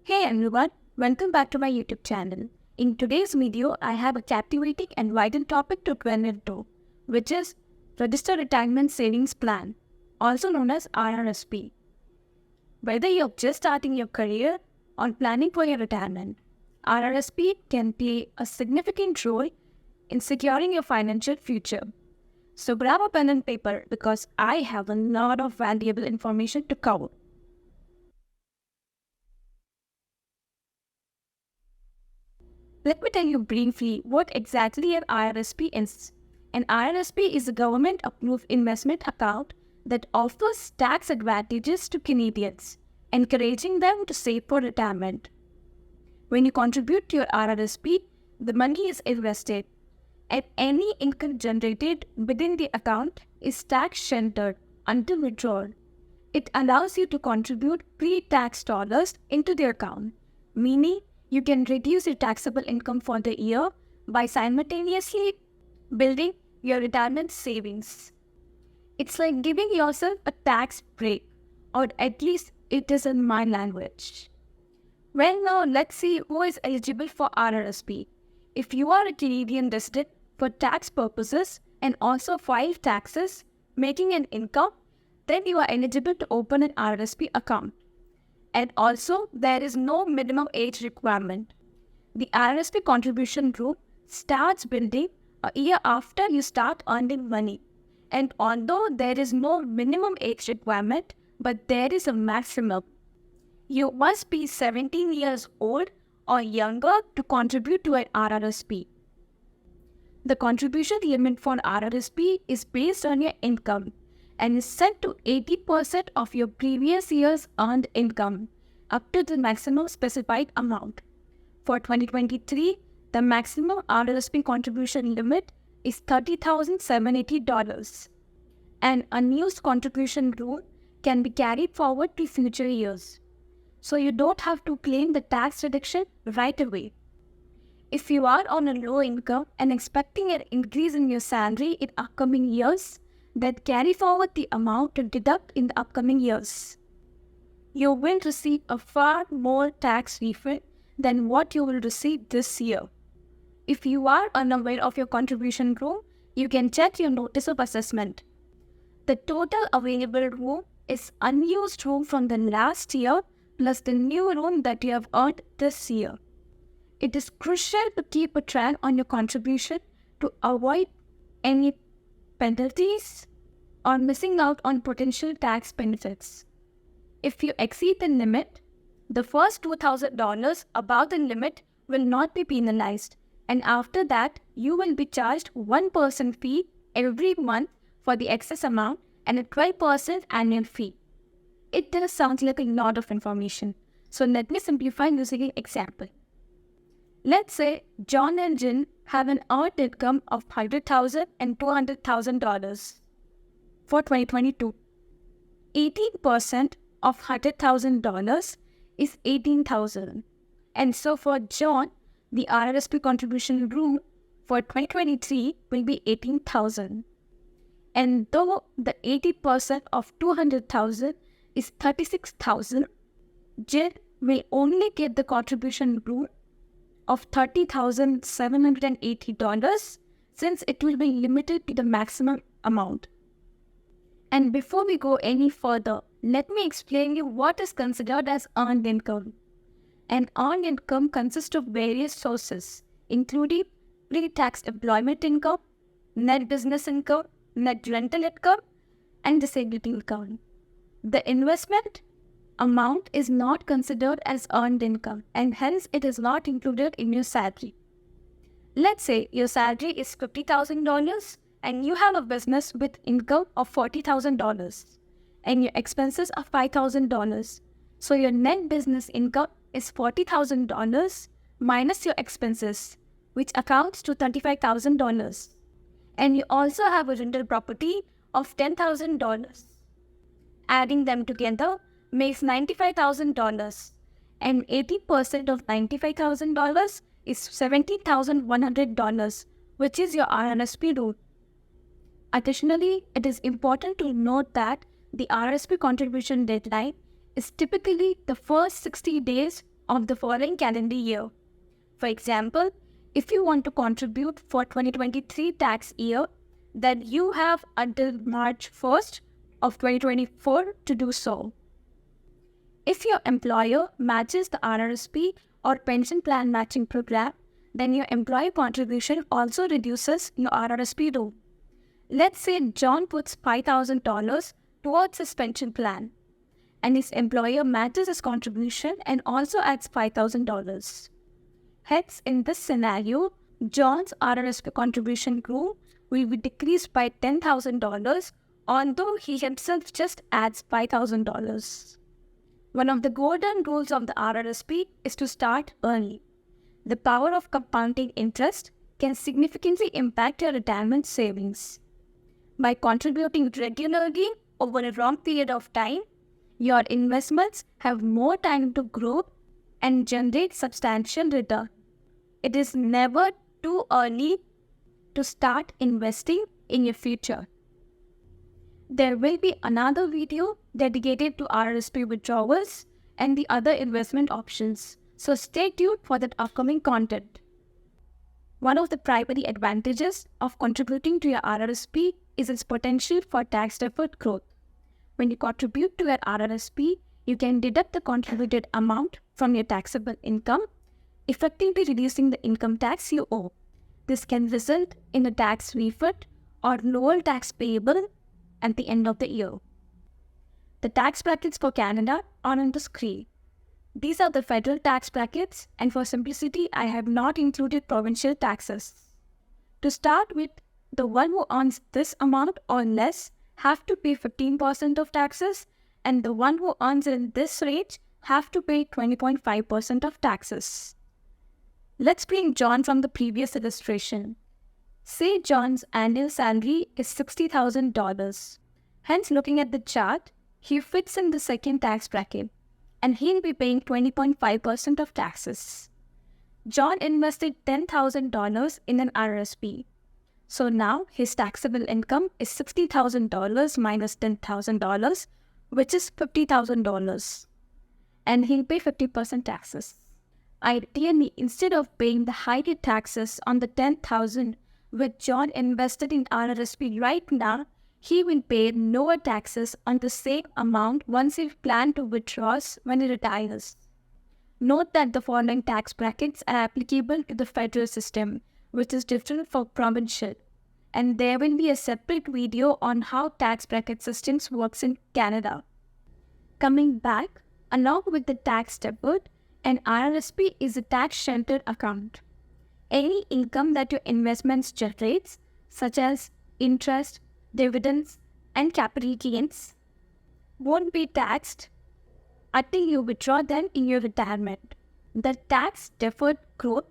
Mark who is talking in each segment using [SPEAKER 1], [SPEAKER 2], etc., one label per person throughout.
[SPEAKER 1] Hey everyone, welcome back to my YouTube channel. In today's video, I have a captivating and vital topic to delve into, which is Registered Retirement Savings Plan, also known as RRSP. Whether you're just starting your career or planning for your retirement, RRSP can play a significant role in securing your financial future. So grab a pen and paper because I have a lot of valuable information to cover. Let me tell you briefly what exactly an RRSP is. An RRSP is a government-approved investment account that offers tax advantages to Canadians, encouraging them to save for retirement. When you contribute to your RRSP, the money is invested, and any income generated within the account is tax-sheltered until withdrawal. It allows you to contribute pre-tax dollars into the account, meaning you can reduce your taxable income for the year by simultaneously building your retirement savings. It's like giving yourself a tax break, or at least it is in my language. Well, now let's see who is eligible for RRSP. If you are a Canadian resident for tax purposes and also file taxes, making an income, then you are eligible to open an RRSP account. And also, there is no minimum age requirement. The RRSP contribution rule starts building a year after you start earning money. And although there is no minimum age requirement, but there is a maximum. You must be 17 years old or younger to contribute to an RRSP. The contribution limit for RRSP is based on your income and is set to 80% of your previous year's earned income, up to the maximum specified amount. For 2023, the maximum RRSP contribution limit is $30,780. An unused contribution rule can be carried forward to future years, so you don't have to claim the tax reduction right away. If you are on a low income and expecting an increase in your salary in upcoming years, then carry forward the amount to deduct in the upcoming years. You will receive a far more tax refund than what you will receive this year. If you are unaware of your contribution rule, you can check your notice of assessment. The total available room is unused room from the last year plus the new room that you have earned this year. It is crucial to keep a track on your contribution to avoid any penalties or missing out on potential tax benefits. If you exceed the limit, the first $2,000 above the limit will not be penalized, and after that, you will be charged 1% fee every month for the excess amount and a 12% annual fee. It does sound like a lot of information, so let me simplify using an example. Let's say John and Jin have an earned income of $100,000 and $200,000 for 2022. 18% of $100,000 is $18,000. And so for John, the RRSP contribution rule for 2023 will be $18,000. And though the 80% of $200,000 is $36,000, Jin will only get the contribution rule of $30,780 since it will be limited to the maximum amount. And before we go any further, let me explain you what is considered as earned income. An earned income consists of various sources, including pre-tax employment income, net business income, net rental income, and disability income. The investment amount is not considered as earned income, and hence it is not included in your salary. Let's say your salary is $50,000 and you have a business with income of $40,000 and your expenses are $5,000. So your net business income is $40,000 minus your expenses, which accounts to $35,000. And you also have a rental property of $10,000. Adding them together makes $95,000, and 80% of $95,000 is $17,100, which is your RRSP rule. Additionally, it is important to note that the RRSP contribution deadline is typically the first 60 days of the following calendar year. For example, if you want to contribute for 2023 tax year, then you have until March 1st of 2024 to do so. If your employer matches the RRSP or pension plan matching program, then your employee contribution also reduces your RRSP rule. Let's say John puts $5,000 towards his pension plan, and his employer matches his contribution and also adds $5,000. Hence, in this scenario, John's RRSP contribution rule will be decreased by $10,000, although he himself just adds $5,000. One of the golden rules of the RRSP is to start early. The power of compounding interest can significantly impact your retirement savings. By contributing regularly over a long period of time, your investments have more time to grow and generate substantial return. It is never too early to start investing in your future. There will be another video dedicated to RRSP withdrawals and the other investment options, so stay tuned for that upcoming content. One of the primary advantages of contributing to your RRSP is its potential for tax-deferred growth. When you contribute to your RRSP, you can deduct the contributed amount from your taxable income, effectively reducing the income tax you owe. This can result in a tax refund or lower tax payable at the end of the year. The tax brackets for Canada are on the screen. These are the federal tax brackets, and for simplicity, I have not included provincial taxes. To start with, the one who earns this amount or less have to pay 15% of taxes, and the one who earns in this range have to pay 20.5% of taxes. Let's bring John from the previous illustration. Say John's annual salary is $60,000. Hence, looking at the chart, he fits in the second tax bracket, and he'll be paying 20.5% of taxes. John invested $10,000 in an RRSP. So now his taxable income is $60,000 minus $10,000, which is $50,000. And he'll pay 50% taxes. Ideally, instead of paying the higher taxes on the $10,000 which John invested in RRSP right now, he will pay lower taxes on the same amount once he plans to withdraw when he retires. Note that the following tax brackets are applicable to the federal system, which is different for provincial, and there will be a separate video on how tax bracket systems works in Canada. Coming back, along with the tax deferred, an RRSP is a tax-sheltered account. Any income that your investments generates, such as interest, dividends, and capital gains, won't be taxed until you withdraw them in your retirement. The tax-deferred growth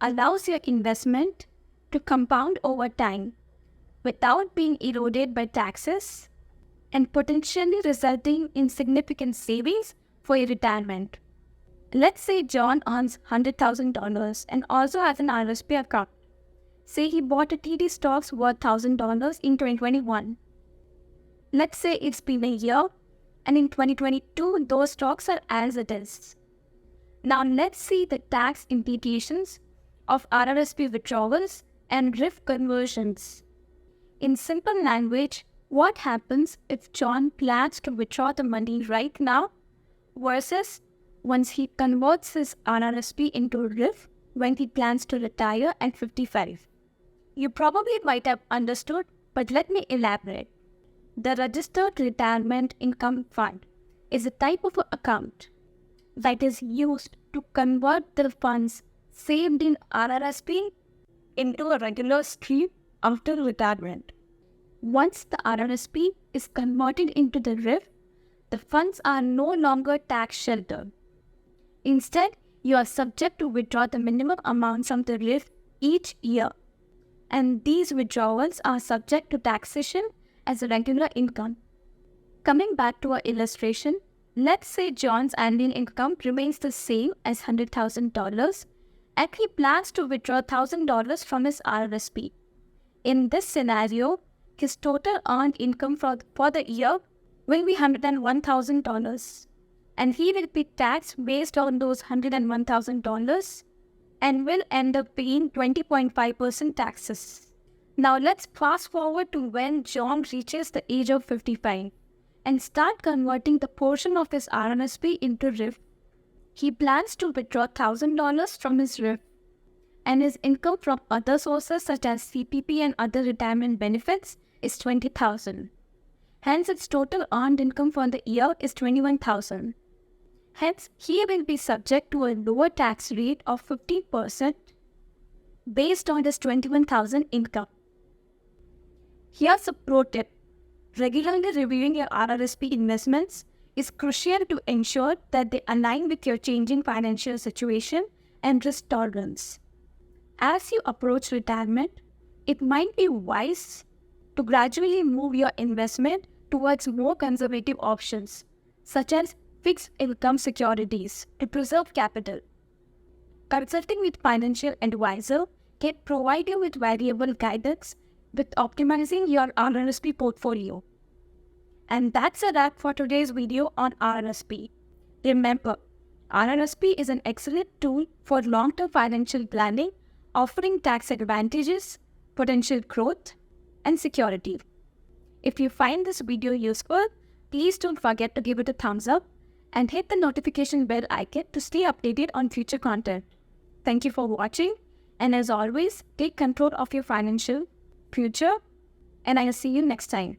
[SPEAKER 1] allows your investment to compound over time without being eroded by taxes and potentially resulting in significant savings for your retirement. Let's say John earns $100,000 and also has an RRSP account. Say he bought a TD stocks worth $1,000 in 2021. Let's say it's been a year, and in 2022, those stocks are as it is. Now let's see the tax implications of RRSP withdrawals and RIF conversions. In simple language, what happens if John plans to withdraw the money right now versus once he converts his RRSP into RIF when he plans to retire at 55? You probably might have understood, but let me elaborate. The Registered Retirement Income Fund is a type of account that is used to convert the funds saved in RRSP into a regular stream after retirement. Once the RRSP is converted into the RIF, the funds are no longer tax sheltered. Instead, you are subject to withdraw the minimum amount from the RIF each year, and these withdrawals are subject to taxation as a regular income. Coming back to our illustration, let's say John's annual income remains the same as $100,000 and he plans to withdraw $1,000 from his RRSP. In this scenario, his total earned income for the year will be $101,000. and he will be taxed based on those $101,000 and will end up paying 20.5% taxes. Now let's fast forward to when John reaches the age of 55 and start converting the portion of his RRSP into RIF. He plans to withdraw $1,000 from his RIF, and his income from other sources such as CPP and other retirement benefits is $20,000. Hence, its total earned income for the year is $21,000. Hence, he will be subject to a lower tax rate of 15% based on his $21,000 income. Here's a pro tip. Regularly reviewing your RRSP investments is crucial to ensure that they align with your changing financial situation and risk tolerance. As you approach retirement, it might be wise to gradually move your investment towards more conservative options, such as fixed income securities to preserve capital. Consulting with financial advisor can provide you with valuable guidance with optimizing your RRSP portfolio. And that's a wrap for today's video on RRSP. Remember, RRSP is an excellent tool for long-term financial planning, offering tax advantages, potential growth, and security. If you find this video useful, please don't forget to give it a thumbs up and hit the notification bell icon to stay updated on future content. Thank you for watching, and as always, take control of your financial future, and I'll see you next time.